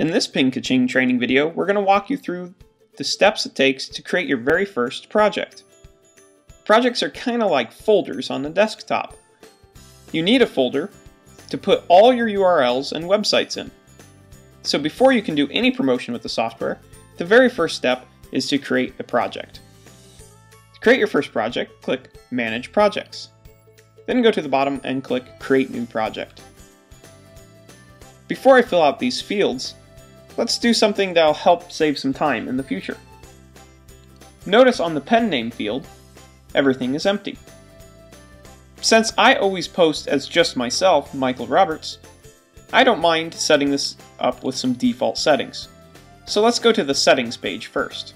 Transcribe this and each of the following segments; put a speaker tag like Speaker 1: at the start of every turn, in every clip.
Speaker 1: In this Kaching training video, we're going to walk you through the steps it takes to create your very first project. Projects are kind of like folders on the desktop. You need a folder to put all your URLs and websites in. So before you can do any promotion with the software, the very first step is to create a project. To create your first project, click Manage Projects. Then go to the bottom and click Create New Project. Before I fill out these fields, let's do something that'll help save some time in the future. Notice on the pen name field, everything is empty. Since I always post as just myself, Michael Roberts, I don't mind setting this up with some default settings. So let's go to the settings page first.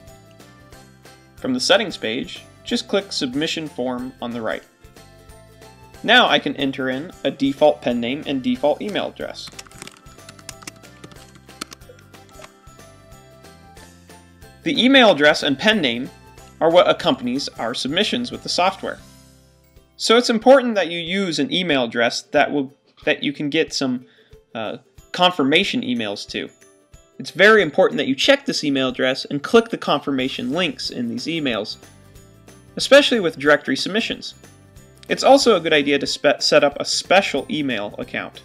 Speaker 1: From the settings page, just click Submission Form on the right. Now I can enter in a default pen name and default email address. The email address and pen name are what accompanies our submissions with the software. So it's important that you use an email address that you can get some confirmation emails to. It's very important that you check this email address and click the confirmation links in these emails, especially with directory submissions. It's also a good idea to set up a special email account.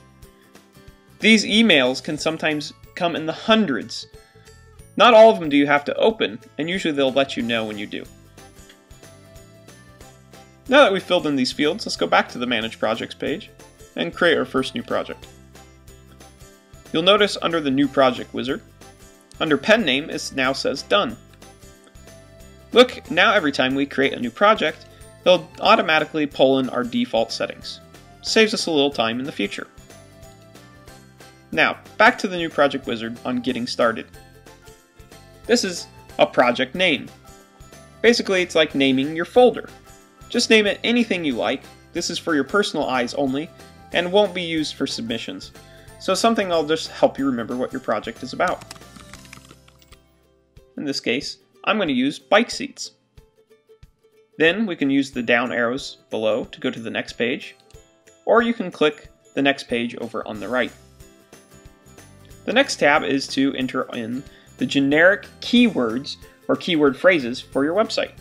Speaker 1: These emails can sometimes come in the hundreds. Not all of them do you have to open, and usually they'll let you know when you do. Now that we've filled in these fields, let's go back to the Manage Projects page and create our first new project. You'll notice under the New Project wizard, under Pen Name, it now says Done. Look, now every time we create a new project, it'll automatically pull in our default settings. Saves us a little time in the future. Now, back to the New Project wizard on Getting Started. This is a project name. Basically, it's like naming your folder. Just name it anything you like. This is for your personal eyes only and won't be used for submissions. So something that'll just help you remember what your project is about. In this case, I'm going to use bike seats. Then we can use the down arrows below to go to the next page, or you can click the next page over on the right. The next tab is to enter in the generic keywords or keyword phrases for your website.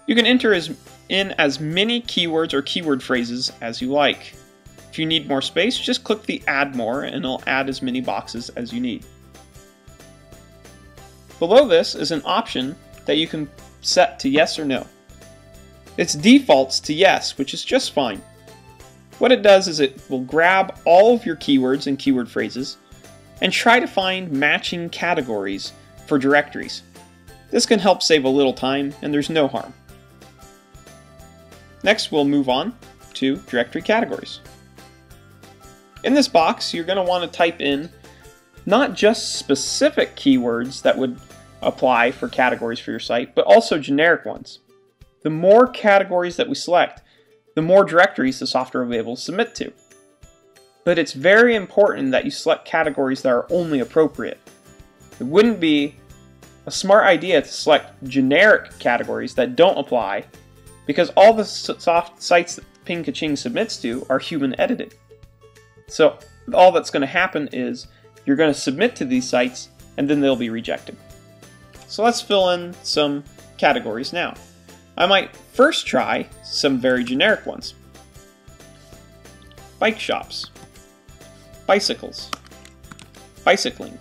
Speaker 1: You can enter in as many keywords or keyword phrases as you like. If you need more space, just click the Add More and it'll add as many boxes as you need. Below this is an option that you can set to yes or no. It defaults to yes, which is just fine. What it does is it will grab all of your keywords and keyword phrases and try to find matching categories for directories. This can help save a little time and there's no harm. Next, we'll move on to directory categories. In this box, you're going to want to type in not just specific keywords that would apply for categories for your site, but also generic ones. The more categories that we select, the more directories the software will be able to submit to. But it's very important that you select categories that are only appropriate. It wouldn't be a smart idea to select generic categories that don't apply, because all the sites that Kaching submits to are human edited. So all that's going to happen is you're going to submit to these sites and then they'll be rejected. So let's fill in some categories now. I might first try some very generic ones. Bike shops, bicycles, bicycling.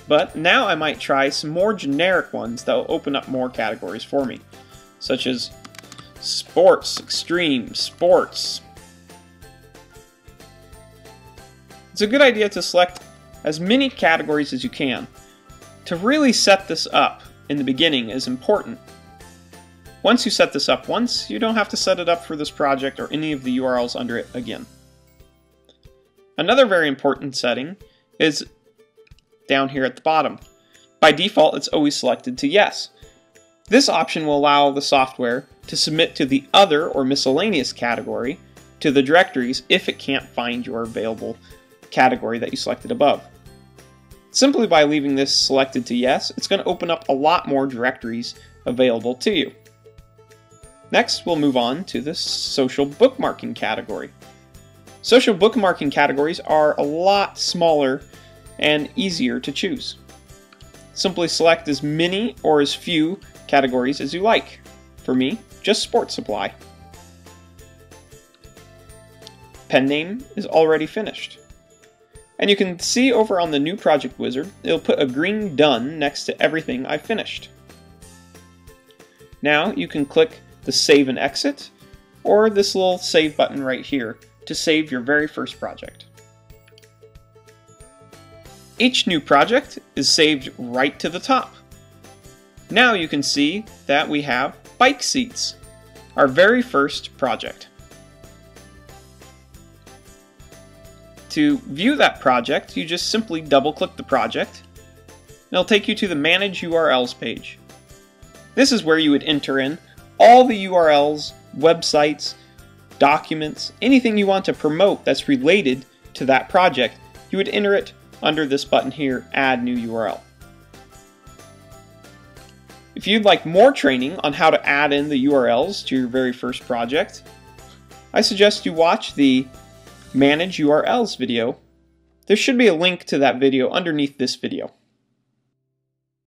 Speaker 1: But now I might try some more generic ones that will open up more categories for me, such as sports, extreme, sports. It's a good idea to select as many categories as you can. To really set this up in the beginning is important. Once you set this up once, you don't have to set it up for this project or any of the URLs under it again. Another very important setting is down here at the bottom. By default, it's always selected to yes. This option will allow the software to submit to the other or miscellaneous category to the directories if it can't find your available category that you selected above. Simply by leaving this selected to yes, it's going to open up a lot more directories available to you. Next, we'll move on to the social bookmarking category. Social bookmarking categories are a lot smaller and easier to choose. Simply select as many or as few categories as you like. For me, just sports supply. Pen name is already finished. And you can see over on the new project wizard, it'll put a green done next to everything I finished. Now you can click the save and exit, or this little save button right here to save your very first project. Each new project is saved right to the top. Now you can see that we have bike seats, our very first project. To view that project, you just simply double-click the project, and it'll take you to the Manage URLs page. This is where you would enter in all the URLs, websites, documents, anything you want to promote that's related to that project. You would enter it under this button here, Add New URL. If you'd like more training on how to add in the URLs to your very first project, I suggest you watch the Manage URLs video. There should be a link to that video underneath this video.